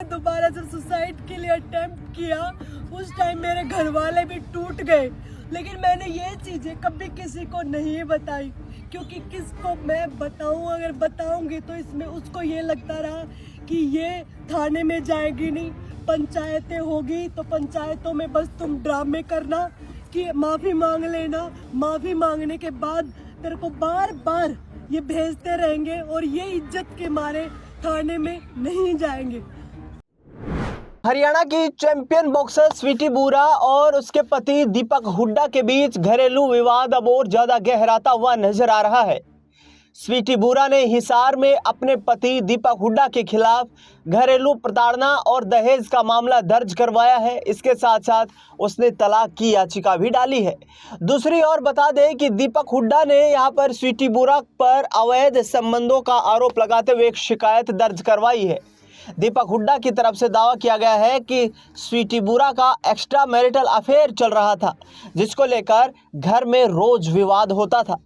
दोबारा जब सुसाइड के लिए अटेम्प्ट किया उस टाइम मेरे घर वाले भी टूट गए, लेकिन मैंने ये चीज़ें कभी किसी को नहीं बताई, क्योंकि किसको मैं बताऊं, अगर बताऊंगी तो इसमें उसको ये लगता रहा कि ये थाने में जाएगी नहीं, पंचायतें होगी तो पंचायतों में बस तुम ड्रामे करना कि माफ़ी मांग लेना, माफ़ी मांगने के बाद तेरे को बार बार ये भेजते रहेंगे और ये इज्जत के मारे थाने में नहीं जाएंगे। हरियाणा की चैंपियन बॉक्सर स्वीटी बुरा और उसके पति दीपक हुड्डा के बीच घरेलू विवाद अब और ज्यादा गहराता हुआ नजर आ रहा है। स्वीटी बुरा ने हिसार में अपने पति दीपक हुड्डा के खिलाफ घरेलू प्रताड़ना और दहेज का मामला दर्ज करवाया है। इसके साथ साथ उसने तलाक की याचिका भी डाली है। दूसरी ओर बता दें कि दीपक हुड्डा ने यहां पर स्वीटी बुरा पर अवैध संबंधों का आरोप लगाते हुए एक शिकायत दर्ज करवाई है। दीपक हुड्डा की तरफ से दावा किया गया है कि स्वीटी बुरा का एक्स्ट्रा मैरिटल अफेयर चल रहा था, जिसको लेकर घर में रोज विवाद होता था।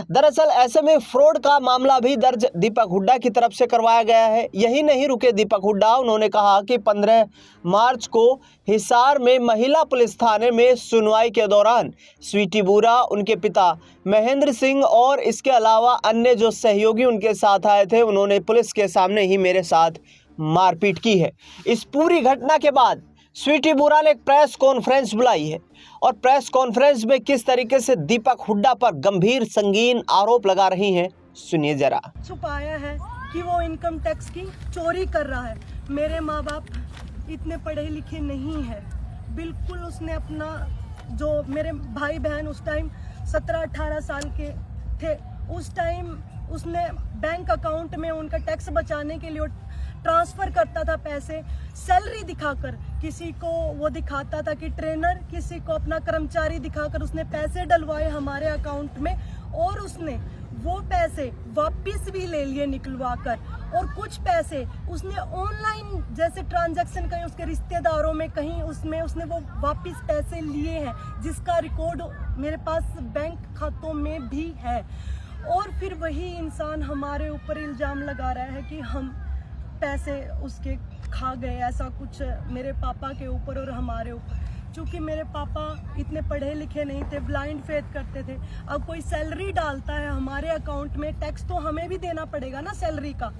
दरअसल ऐसे में फ्रॉड का मामला भी दर्ज दीपक हुड्डा की तरफ से करवाया गया है। यही नहीं रुके दीपक हुड्डा, उन्होंने कहा कि 15 मार्च को हिसार में महिला पुलिस थाने में सुनवाई के दौरान स्वीटी बुरा, उनके पिता महेंद्र सिंह और इसके अलावा अन्य जो सहयोगी उनके साथ आए थे, उन्होंने पुलिस के सामने ही मेरे साथ मारपीट की है। इस पूरी घटना के बाद स्वीटी बुरा ने एक प्रेस कॉन्फ्रेंस बुलाई है और प्रेस कॉन्फ्रेंस में किस तरीके से दीपक हुड्डा पर गंभीर संगीन आरोप लगा रही हैं, सुनिए जरा। छुपाया है कि वो इनकम टैक्स की चोरी कर रहा है। मेरे माँ बाप इतने पढ़े लिखे नहीं है, बिल्कुल उसने अपना जो मेरे भाई बहन उस टाइम 17-18 साल के थे, उस टाइम उसने बैंक अकाउंट में उनका टैक्स बचाने के लिए ट्रांसफ़र करता था पैसे, सैलरी दिखाकर। किसी को वो दिखाता था कि ट्रेनर, किसी को अपना कर्मचारी दिखाकर उसने पैसे डलवाए हमारे अकाउंट में, और उसने वो पैसे वापस भी ले लिए निकलवा कर। और कुछ पैसे उसने ऑनलाइन जैसे ट्रांजैक्शन कहीं उसके रिश्तेदारों में कहीं उसमें उसने वो वापस पैसे लिए हैं, जिसका रिकॉर्ड मेरे पास बैंक खातों में भी है। और फिर वही इंसान हमारे ऊपर इल्ज़ाम लगा रहा है कि हम पैसे उसके खा गए, ऐसा कुछ मेरे पापा के ऊपर और हमारे ऊपर। क्योंकि मेरे पापा इतने पढ़े लिखे नहीं थे, ब्लाइंड फेथ करते थे। अब कोई सैलरी डालता है हमारे अकाउंट में, टैक्स तो हमें भी देना पड़ेगा ना सैलरी का।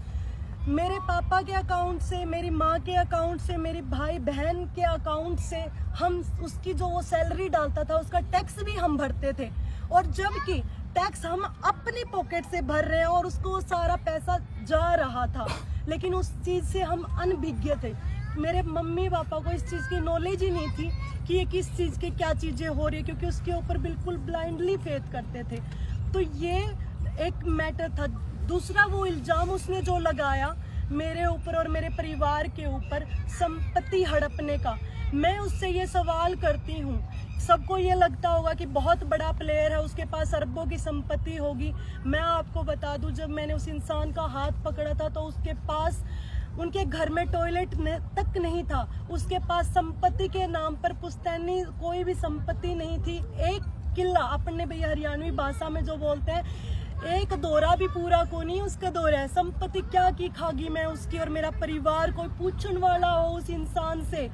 मेरे पापा के अकाउंट से, मेरी माँ के अकाउंट से, मेरी भाई बहन के अकाउंट से हम उसकी जो वो सैलरी डालता था उसका टैक्स भी हम भरते थे, और जबकि टैक्स हम अपनी पॉकेट से भर रहे हैं और उसको सारा पैसा जा रहा था, लेकिन उस चीज़ से हम अनभिज्ञ थे। मेरे मम्मी पापा को इस चीज़ की नॉलेज ही नहीं थी कि ये किस चीज़ की क्या चीज़ें हो रही है, क्योंकि उसके ऊपर बिल्कुल ब्लाइंडली फेथ करते थे। तो ये एक मैटर था। दूसरा वो इल्ज़ाम उसने जो लगाया मेरे ऊपर और मेरे परिवार के ऊपर संपत्ति हड़पने का, मैं उससे ये सवाल करती हूँ, सबको ये लगता होगा कि बहुत बड़ा प्लेयर है, उसके पास अरबों की संपत्ति होगी। मैं आपको बता दूं, जब मैंने उस इंसान का हाथ पकड़ा था तो उसके पास उनके घर में टॉयलेट तक नहीं था, उसके पास संपत्ति के नाम पर पुश्तैनी कोई भी संपत्ति नहीं थी। एक किला, अपने भैया हरियाणवी भाषा में जो बोलते हैं, एक दौरा भी पूरा को नहीं उसका दौरा है। संपत्ति क्या की खागी मैं उसकी और मेरा परिवार, कोई पूछने वाला हो उस इंसान से।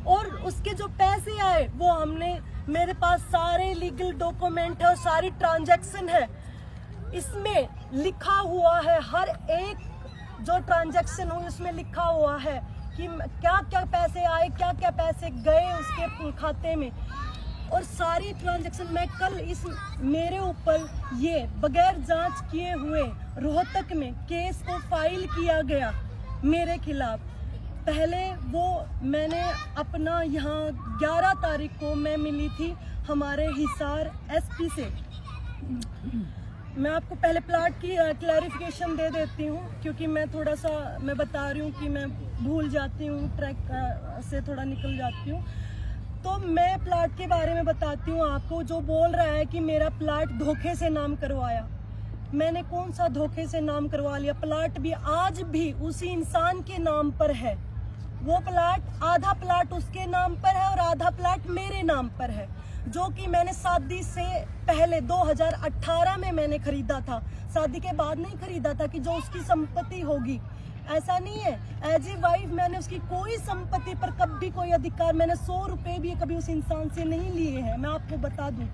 और उसके जो पैसे आए वो हमने, मेरे पास सारे लीगल डॉक्यूमेंट है और सारी ट्रांजैक्शन है, इसमें लिखा हुआ है, हर एक जो ट्रांजैक्शन हुई उसमें लिखा हुआ है कि क्या क्या पैसे आए, क्या क्या पैसे गए उसके खाते में। और सारी ट्रांजैक्शन मैं कल इस मेरे ऊपर ये बगैर जांच किए हुए रोहतक में केस को फाइल किया गया मेरे खिलाफ। पहले वो मैंने अपना यहाँ 11 तारीख को मैं मिली थी हमारे हिसार एसपी से। मैं आपको पहले प्लाट की क्लैरिफिकेशन दे देती हूँ, क्योंकि मैं थोड़ा सा मैं बता रही हूँ कि मैं भूल जाती हूँ, ट्रैक से थोड़ा निकल जाती हूँ। तो मैं प्लाट के बारे में बताती हूँ आपको। जो बोल रहा है कि मेरा प्लाट धोखे से नाम करवाया, मैंने कौन सा धोखे से नाम करवा लिया? प्लाट भी आज भी उसी इंसान के नाम पर है। वो प्लाट, आधा प्लाट उसके नाम पर है और आधा प्लाट मेरे नाम पर है, जो कि मैंने शादी से पहले 2018 में मैंने खरीदा था। शादी के बाद नहीं खरीदा था कि जो उसकी संपत्ति होगी ऐसा नहीं है। एज ए वाइफ मैंने उसकी कोई संपत्ति पर कभी कोई अधिकार, मैंने 100 रुपए भी कभी उस इंसान से नहीं लिए हैं। मैं आपको बता दूं,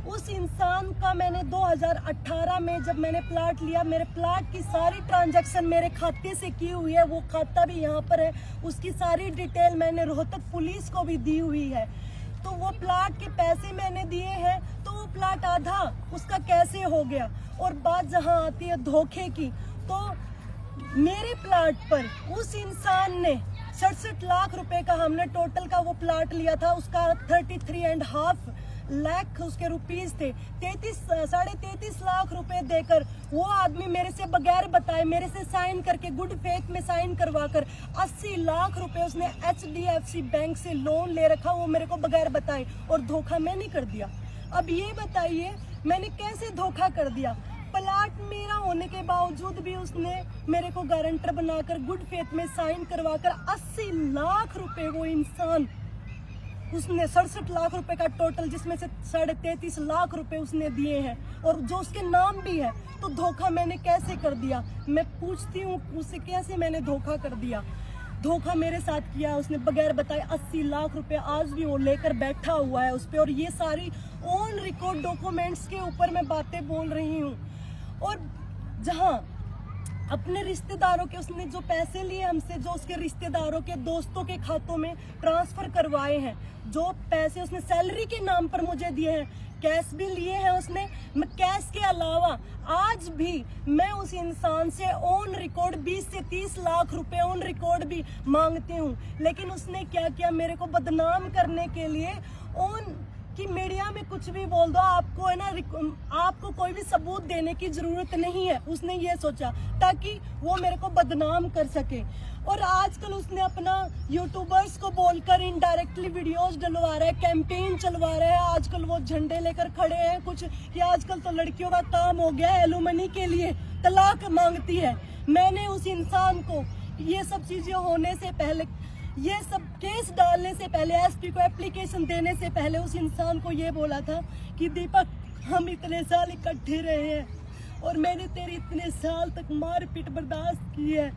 उस इंसान का मैंने 2018 में जब मैंने प्लाट लिया, मेरे प्लाट की सारी ट्रांजैक्शन मेरे खाते से की हुई है, वो खाता भी यहाँ पर है, उसकी सारी डिटेल मैंने रोहतक पुलिस को भी दी हुई है। तो वो प्लाट के पैसे मैंने दिए हैं, तो वो प्लाट आधा उसका कैसे हो गया? और बात जहाँ आती है धोखे की, तो मेरे प्लाट पर उस इंसान ने 67 लाख रुपए का, हमने टोटल का वो प्लाट लिया था, उसका 33.5 लाख उसके रुपीस थे। 33.5 लाख रुपए देकर वो आदमी मेरे से बगैर बताए, मेरे से साइन करके, गुड फेथ में साइन करवा कर 80 लाख रुपए उसने HDFC बैंक से लोन ले रखा, वो मेरे को बगैर बताए, और धोखा मैंने कर दिया। अब ये बताइए मैंने कैसे धोखा कर दिया? प्लाट मेरा होने के बावजूद भी उसने मेरे को गारंटर बनाकर गुड फेथ में साइन करवाकर 80 लाख रुपए वो इंसान, उसने 67 लाख रुपए का टोटल, जिसमें से 33.5 लाख रुपए उसने दिए हैं, और जो उसके नाम भी है। तो धोखा मैंने कैसे कर दिया? मैं पूछती हूँ उससे, कैसे मैंने धोखा कर दिया? धोखा मेरे साथ किया उसने बगैर बताए। 80 लाख रुपए आज भी वो लेकर बैठा हुआ है उस पे, और ये सारी ऑन रिकॉर्ड डॉक्यूमेंट्स के ऊपर मैं बातें बोल रही हूँ। और जहाँ अपने रिश्तेदारों के उसने जो पैसे लिए हमसे, जो उसके रिश्तेदारों के दोस्तों के खातों में ट्रांसफर करवाए हैं, जो पैसे उसने सैलरी के नाम पर मुझे दिए हैं, कैश भी लिए हैं उसने। मैं कैश के अलावा आज भी मैं उस इंसान से ऑन रिकॉर्ड 20 से 30 लाख रुपए ऑन रिकॉर्ड भी मांगती हूँ। लेकिन उसने क्या किया, मेरे को बदनाम करने के लिए ऑन कि मीडिया में कुछ भी बोल दो, आपको है ना, आपको कोई भी सबूत देने की जरूरत नहीं है। उसने ये सोचा ताकि वो मेरे को बदनाम कर सके। और आजकल उसने अपना यूट्यूबर्स को बोलकर इनडायरेक्टली वीडियोस डलवा रहा है, कैंपेन चलवा रहा है। आजकल वो झंडे लेकर खड़े हैं कुछ कि आजकल तो लड़कियों का काम हो गया है एलुमनी के लिए तलाक मांगती है। मैंने उस इंसान को ये सब चीजें होने से पहले, ये सब केस डालने से पहले, एसपी को एप्लीकेशन देने से पहले उस इंसान को ये बोला था कि दीपक, हम इतने साल इकट्ठे रहे हैं और मैंने तेरी इतने साल तक मारपीट बर्दाश्त की है,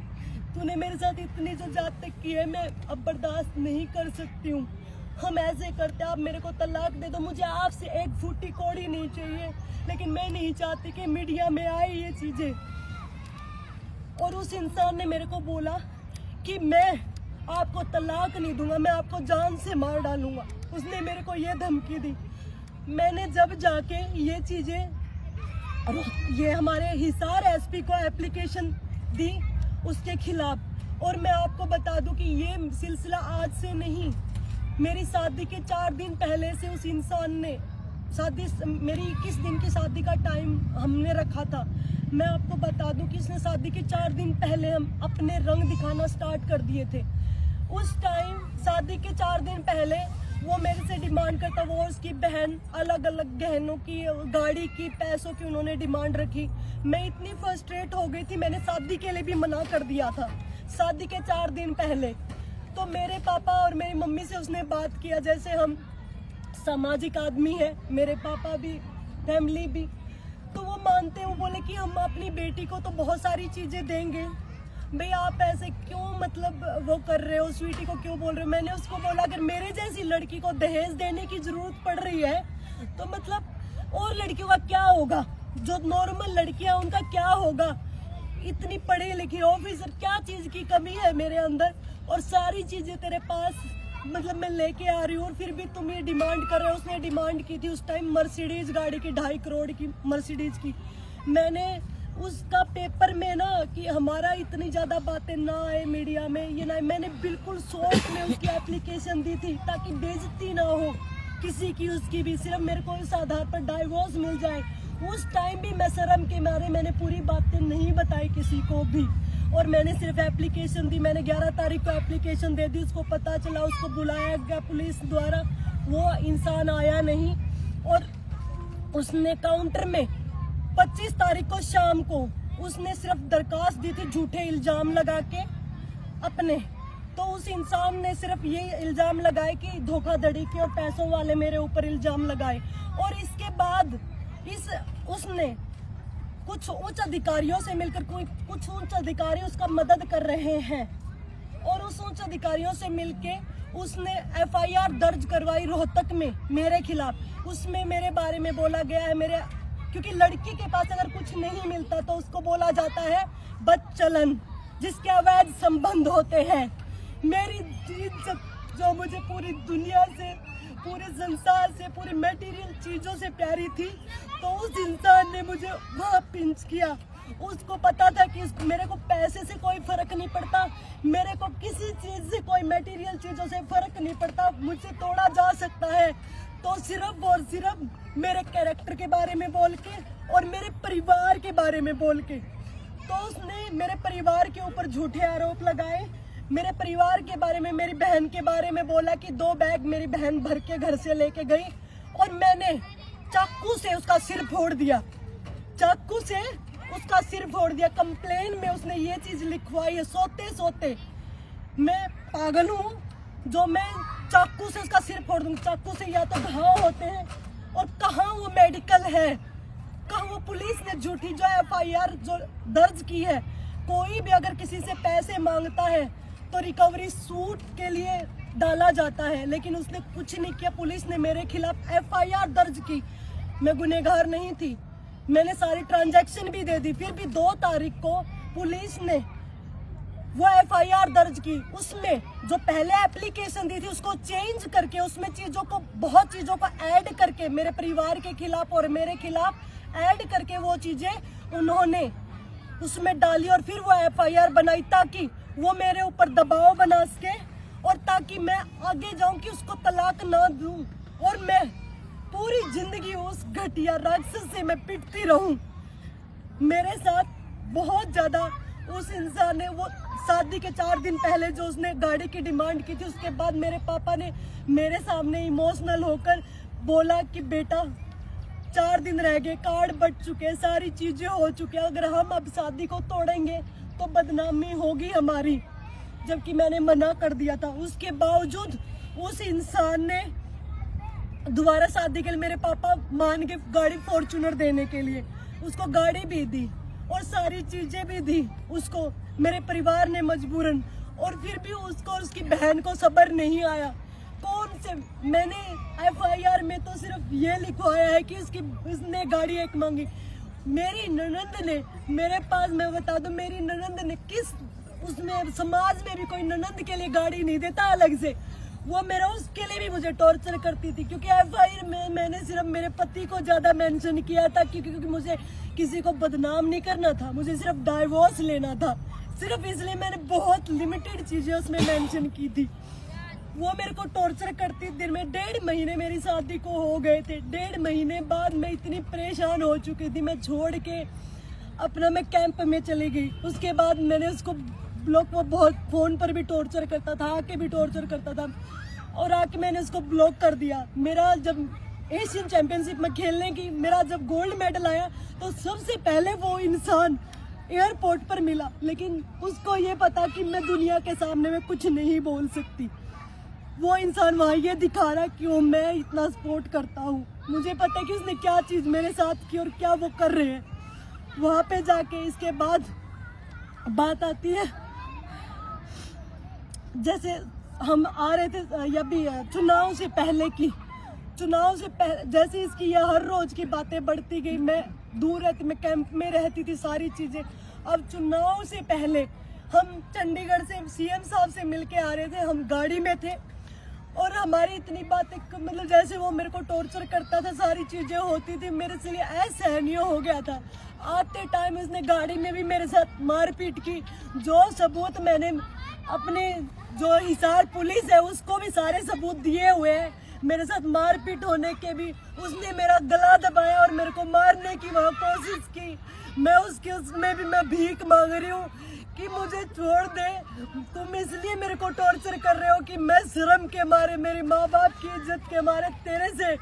तूने मेरे साथ इतनी जो जात तक की है, मैं अब बर्दाश्त नहीं कर सकती हूँ। हम ऐसे करते, आप मेरे को तलाक दे दो, मुझे आपसे एक फूटी कौड़ी नहीं चाहिए। लेकिन मैं नहीं चाहती कि मीडिया में आए ये चीजें। और उस इंसान ने मेरे को बोला कि मैं आपको तलाक नहीं दूंगा, मैं आपको जान से मार डालूंगा। उसने मेरे को ये धमकी दी। मैंने जब जाके ये चीजें, ये हमारे हिसार एसपी को एप्लीकेशन दी उसके खिलाफ, और मैं आपको बता दूं कि ये सिलसिला आज से नहीं, मेरी शादी के 4 दिन पहले से उस इंसान ने शादी, मेरी 21 दिन की शादी का टाइम हमने रखा था। मैं आपको बता दूं कि उसने शादी के 4 दिन पहले हम अपने रंग दिखाना स्टार्ट कर दिए थे। उस टाइम शादी के 4 दिन पहले वो मेरे से डिमांड करता, वो उसकी बहन, अलग अलग गहनों की, गाड़ी की, पैसों की उन्होंने डिमांड रखी। मैं इतनी फ्रस्ट्रेट हो गई थी, मैंने शादी के लिए भी मना कर दिया था शादी के 4 दिन पहले। तो मेरे पापा और मेरी मम्मी से उसने बात किया, जैसे हम सामाजिक आदमी है, मेरे पापा भी, फैमिली भी, तो वो मानते हैं। वो बोले कि हम अपनी बेटी को तो बहुत सारी चीजें देंगे, भाई आप ऐसे क्यों मतलब वो कर रहे हो, स्वीटी को क्यों बोल रहे हो। मैंने उसको बोला अगर मेरे जैसी लड़की को दहेज देने की जरूरत पड़ रही है तो मतलब और लड़कियों का क्या होगा, जो नॉर्मल लड़कियां उनका क्या होगा। इतनी पढ़ी लिखी ऑफिसर, क्या चीज की कमी है मेरे अंदर, और सारी चीजें तेरे पास मतलब मैं लेके आ रही हूँ, और फिर भी तुम ये डिमांड कर रहे हो। उसने डिमांड की थी उस टाइम मर्सिडीज गाड़ी की, 2.5 करोड़ की मर्सिडीज की। मैंने उसका पेपर में ना कि हमारा इतनी ज्यादा बातें ना आए मीडिया में, ये ना, मैंने बिल्कुल शॉर्ट में उसकी एप्लीकेशन दी थी ताकि बेइज्जती ना हो किसी की, उसकी भी, सिर्फ मेरे को इस आधार पर डाइवोर्स मिल जाए। उस टाइम भी मैं शर्म के मारे मैंने पूरी बातें नहीं बताई किसी को भी, और मैंने सिर्फ एप्लीकेशन दी। मैंने 11 तारीख को एप्लीकेशन दे दी, उसको पता चला, उसको बुलाया गया पुलिस द्वारा, वो इंसान आया नहीं। और उसने काउंटर में 25 तारीख को शाम को उसने सिर्फ दरखास्त दी थी झूठे इल्जाम लगा के अपने। तो उस इंसान ने सिर्फ ये इल्जाम लगाए कि धोखाधड़ी की और पैसों वाले मेरे ऊपर इल्जाम लगाए। और इसके बाद उसने कुछ उच्च अधिकारियों से मिलकर कुछ उच्च अधिकारी उसका मदद कर रहे हैं और उस उच्च अधिकारियों से मिलके उसने एफआईआर दर्ज करवाई रोहतक में मेरे खिलाफ। उसमें मेरे बारे में बोला गया है क्योंकि लड़की के पास अगर कुछ नहीं मिलता तो उसको बोला जाता है बदचलन, जिसके अवैध संबंध होते हैं। मेरी इज्जत जो मुझे पूरी दुनिया से, पूरे संसार से, पूरी मटेरियल चीज़ों से प्यारी थी, तो उस इंसान ने मुझे वहाँ पिंच किया। उसको पता था कि मेरे को पैसे से कोई फर्क नहीं पड़ता, मेरे को किसी चीज़ से, कोई मटेरियल चीज़ों से फर्क नहीं पड़ता, मुझे तोड़ा जा सकता है। तो सिर्फ और सिर्फ मेरे कैरेक्टर के बारे में बोल के और मेरे परिवार के बारे में बोल के, तो उसने मेरे परिवार के ऊपर झूठे आरोप लगाए। मेरे परिवार के बारे में, मेरी बहन के बारे में बोला कि 2 बैग मेरी बहन भर के घर से लेके गई और मैंने चाकू से उसका सिर फोड़ दिया, चाकू से उसका सिर फोड़ दिया। कंप्लेन में उसने ये चीज़ लिखवाई है। सोते सोते मैं पागल हूँ जो मैं चाकू से उसका सिर फोड़ दूँगी। चाकू से या तो घाव होते हैं और कहाँ वो मेडिकल है, कहाँ वो पुलिस ने झूठी जो एफआईआर जो दर्ज की है। कोई भी अगर किसी से पैसे मांगता है तो रिकवरी सूट के लिए डाला जाता है, लेकिन उसने कुछ नहीं किया। पुलिस ने मेरे खिलाफ एफआईआर दर्ज की। मैं गुनहगार नहीं थी, मैंने सारी ट्रांजैक्शन भी दे दी। फिर भी 2 तारीख को पुलिस ने वो एफआईआर दर्ज की। उसमें जो पहले एप्लीकेशन दी थी उसको चेंज करके, उसमें बहुत चीज़ों को ऐड करके मेरे परिवार के खिलाफ और मेरे खिलाफ ऐड करके वो चीज़ें उन्होंने उसमें डाली और फिर वो एफआईआर बनाई ताकि वो मेरे ऊपर दबाव बना सके और ताकि मैं आगे जाऊं कि उसको तलाक ना दूं और मैं पूरी जिंदगी उस घटिया राक्षस से मैं पिटती रहूं। मेरे साथ बहुत ज़्यादा उस इंसान ने, वो शादी के 4 दिन पहले जो उसने गाड़ी की डिमांड की थी, उसके बाद मेरे पापा ने मेरे सामने इमोशनल होकर बोला कि बेटा 4 दिन रह गए, कार्ड बट चुके, सारी चीज़ें हो चुकी, अगर हम अब शादी को तोड़ेंगे तो बदनामी होगी हमारी। जबकि मैंने मना कर दिया था, उसके बावजूद उस इंसान ने दोबारा शादी के लिए मेरे पापा मान के गाड़ी फॉर्च्यूनर देने के लिए उसको गाड़ी भी दी और सारी चीज़ें भी दी उसको, मेरे परिवार ने मजबूरन। और फिर भी उसको और उसकी बहन को सब्र नहीं आया। कौन से, मैंने एफआईआर में तो सिर्फ ये लिखवाया है कि उसने गाड़ी एक मांगी। मेरी ननंद ने मेरे पास, मैं बता दूं, मेरी ननंद ने उसमें समाज में भी कोई ननंद के लिए गाड़ी नहीं देता अलग से। वो मेरा उसके लिए भी मुझे टॉर्चर करती थी क्योंकि एफआईआर में मैंने सिर्फ मेरे पति को ज़्यादा मेंशन किया था क्योंकि मुझे किसी को बदनाम नहीं करना था, मुझे सिर्फ डाइवोर्स लेना था। सिर्फ इसलिए मैंने बहुत लिमिटेड चीज़ें उसमें मेंशन की थी। वो मेरे को टॉर्चर करती। दिन में 1.5 महीने मेरी शादी को हो गए थे। 1.5 महीने बाद मैं इतनी परेशान हो चुकी थी, मैं छोड़ के अपना मैं कैंप में चली गई। उसके बाद मैंने उसको ब्लॉक, वो बहुत फ़ोन पर भी टॉर्चर करता था, आके भी टॉर्चर करता था और आके मैंने उसको ब्लॉक कर दिया। मेरा जब एशियन चैम्पियनशिप में खेलने की मेरा जब गोल्ड मेडल आया तो सबसे पहले वो इंसान एयरपोर्ट पर मिला, लेकिन उसको ये पता कि मैं दुनिया के सामने में कुछ नहीं बोल सकती। वो इंसान वहाँ ये दिखा रहा कि मैं इतना सपोर्ट करता हूँ। मुझे पता है कि उसने क्या चीज़ मेरे साथ की और क्या वो कर रहे हैं वहाँ पे जाके। इसके बाद बात आती है, जैसे हम आ रहे थे या भी चुनाव से पहले की, चुनाव से पहले जैसे इसकी यह हर रोज़ की बातें बढ़ती गई। मैं दूर रहती, मैं कैंप में रहती थी, सारी चीज़ें। अब चुनाव से पहले हम चंडीगढ़ से सीएम साहब से मिल के आ रहे थे, हम गाड़ी में थे और हमारी इतनी बातें, मतलब जैसे वो मेरे को टॉर्चर करता था, सारी चीज़ें होती थी, मेरे से लिए असहनीय हो गया था। आते टाइम उसने गाड़ी में भी मेरे साथ मारपीट की। जो सबूत मैंने अपने, जो हिसार पुलिस है उसको भी सारे सबूत दिए हुए हैं। मेरे साथ मारपीट होने के भी उसने मेरा गला दबाया और मेरे को मारने की वहाँ कोशिश की। मैं उसमें भी मैं भीख मांग रही हूँ कि मुझे छोड़ दे। तुम इसलिए मेरे को टॉर्चर कर रहे हो कि मैं शर्म के मारे, मेरे माँ बाप की इज्जत के मारे तेरे से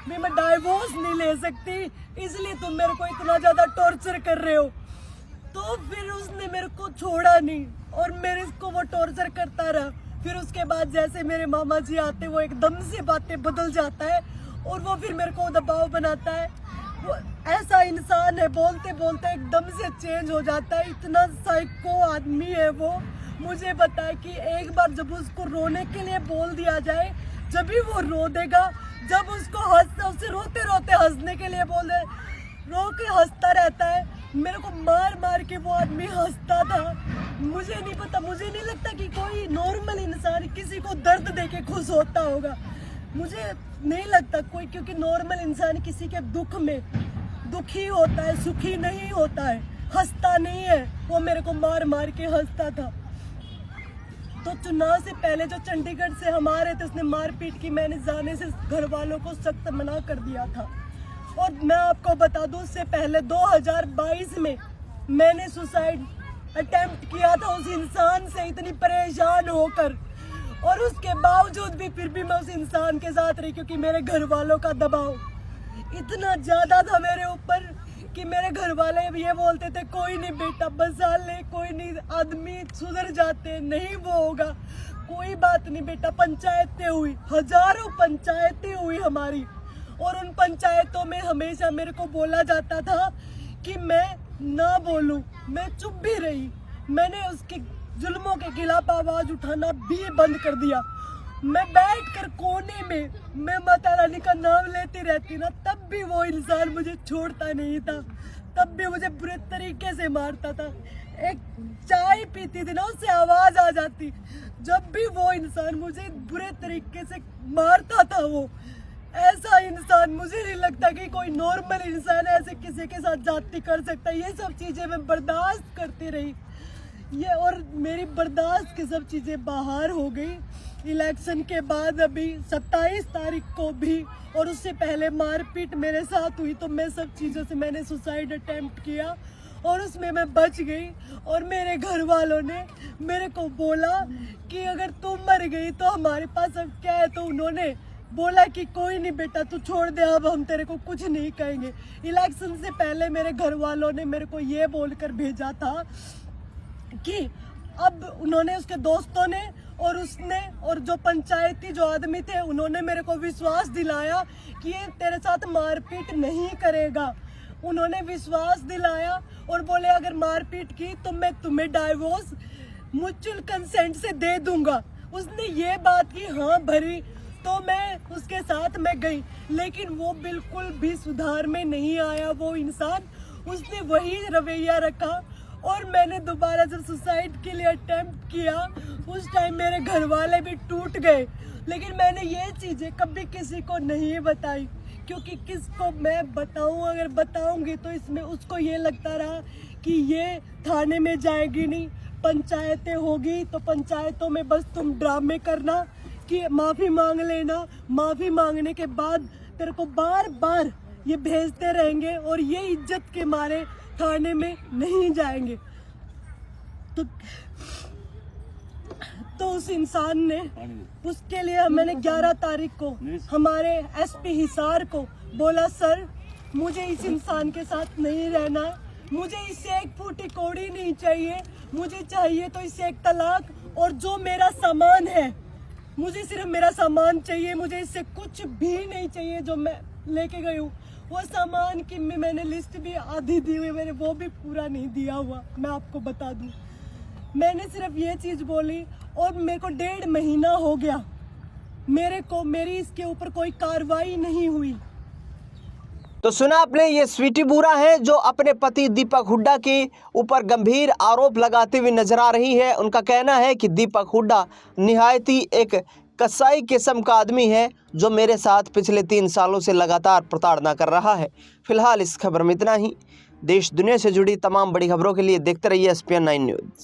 भी मैं डाइवोर्स नहीं ले सकती, इसलिए तुम मेरे को इतना ज़्यादा टॉर्चर कर रहे हो। तो फिर उसने मेरे को छोड़ा नहीं और मेरे को वो टॉर्चर करता रहा। फिर उसके बाद जैसे मेरे मामा जी आते, वो एकदम से बातें बदल जाता है और वो फिर मेरे को दबाव बनाता है। वो ऐसा इंसान है, बोलते बोलते एकदम से चेंज हो जाता है। इतना साइको आदमी है वो। मुझे पता है कि एक बार जब उसको रोने के लिए बोल दिया जाए, जब भी वो रो देगा। जब उसको उसे रोते रोते हंसने के लिए बोल दे, रो के हंसता रहता है। मेरे को मार मार के वो आदमी हंसता था। मुझे नहीं पता, मुझे नहीं लगता कि कोई नॉर्मल इंसान किसी को दर्द देके खुश होता होगा। मुझे नहीं लगता कोई, क्योंकि नॉर्मल इंसान किसी के दुख में दुखी होता है, सुखी नहीं होता है, हंसता नहीं है। वो मेरे को मार मार के हंसता था। तो चुनाव से पहले जो चंडीगढ़ से हम आ रहे थे, उसने मारपीट की। मैंने जाने से घर वालों को सख्त मना कर दिया था। और मैं आपको बता दूं, उससे पहले 2022 में मैंने सुसाइड अटेम्प्ट किया था उस इंसान से, इतनी परेशान होकर। और उसके बावजूद भी फिर भी मैं उस इंसान के साथ रही, क्योंकि मेरे घर वालों का दबाव इतना ज्यादा था मेरे ऊपर कि मेरे घर वाले ये बोलते थे, कोई नहीं बेटा बसा ले, कोई नहीं, आदमी सुधर जाते, नहीं वो होगा, कोई बात नहीं बेटा। पंचायतें हुई, हजारों पंचायतें हुई हमारी। और उन पंचायतों में हमेशा मेरे को बोला जाता था कि मैं ना बोलूं। मैं चुप भी रही। मैंने उसके जुल्मों के खिलाफ आवाज उठाना भी बंद कर दिया। मैं बैठकर कोने में मैं माता रानी का नाम लेती रहती ना, तब भी वो इंसान मुझे छोड़ता नहीं था। तब भी मुझे बुरे तरीके से मारता था। एक चाय पीती थी ना, उससे आवाज आ जाती। जब भी वो इंसान मुझे बुरे तरीके से मारता था, वो ऐसा इंसान, मुझे नहीं लगता कि कोई नॉर्मल इंसान ऐसे किसी के साथ जाती कर सकता है। ये सब चीजें मैं बर्दाश्त करती रही, ये, और मेरी बर्दाश्त की सब चीजें बाहर हो गई। इलेक्शन के बाद अभी 27 तारीख को भी, और उससे पहले मारपीट मेरे साथ हुई, तो मैं सब चीज़ों से मैंने सुसाइड अटेम्प्ट किया और उसमें मैं बच गई। और मेरे घर वालों ने मेरे को बोला कि अगर तुम मर गई तो हमारे पास अब क्या है। तो उन्होंने बोला कि कोई नहीं बेटा, तू छोड़ दे, अब हम तेरे को कुछ नहीं कहेंगे। इलेक्शन से पहले मेरे घर वालों ने मेरे को ये बोलकर भेजा था कि अब उन्होंने, उसके दोस्तों ने और उसने और जो पंचायती जो आदमी थे, उन्होंने मेरे को विश्वास दिलाया कि ये तेरे साथ मारपीट नहीं करेगा। उन्होंने विश्वास दिलाया और बोले अगर मारपीट की तो मैं तुम्हें डाइवोर्स म्यूचुअल कंसेंट से दे दूंगा। उसने ये बात की, हाँ भरी, तो मैं उसके साथ मैं गई। लेकिन वो बिल्कुल भी सुधार में नहीं आया वो इंसान। उसने वही रवैया रखा। और मैंने दोबारा जब सुसाइड के लिए अटेम्प्ट किया, उस टाइम मेरे घर वाले भी टूट गए। लेकिन मैंने ये चीज़ें कभी किसी को नहीं बताई, क्योंकि किसको मैं बताऊं, अगर बताऊंगी तो इसमें उसको ये लगता रहा कि ये थाने में जाएगी नहीं, पंचायतें होगी तो पंचायतों में बस तुम ड्रामे करना कि माफ़ी मांग लेना, माफ़ी मांगने के बाद तेरे को बार बार ये भेजते रहेंगे और ये इज्जत के मारे थाने में नहीं जाएंगे। तो उस इंसान ने, उसके लिए मैंने 11 तारीख को हमारे एसपी हिसार को बोला, सर मुझे इस इंसान के साथ नहीं रहना, मुझे इससे एक फूटी कौड़ी नहीं चाहिए, मुझे चाहिए तो इससे एक तलाक, और जो मेरा सामान है मुझे सिर्फ मेरा सामान चाहिए, मुझे इससे कुछ भी नहीं चाहिए जो मैं लेके गई हूँ। वो सामान की मैंने लिस्ट भी आधी दी हुई, मैंने वो भी पूरा नहीं दिया हुआ, मैं आपको बता दूं। मैंने सिर्फ ये चीज़ बोली और मेरे को 1.5 महीना हो गया, मेरी इसके ऊपर कोई कार्रवाई नहीं हुई। तो सुना आपने, ये स्वीटी बुरा है जो अपने पति दीपक हुड्डा के ऊपर गंभीर आरोप लगाते हुए नजर आ रही है। उनका कहना है कि दीपक हुड्डा निहायत ही एक कसाई किस्म का आदमी है जो मेरे साथ पिछले 3 सालों से लगातार प्रताड़ना कर रहा है। फिलहाल इस खबर में इतना ही। देश दुनिया से जुड़ी तमाम बड़ी खबरों के लिए देखते रहिए SPN 9 न्यूज़।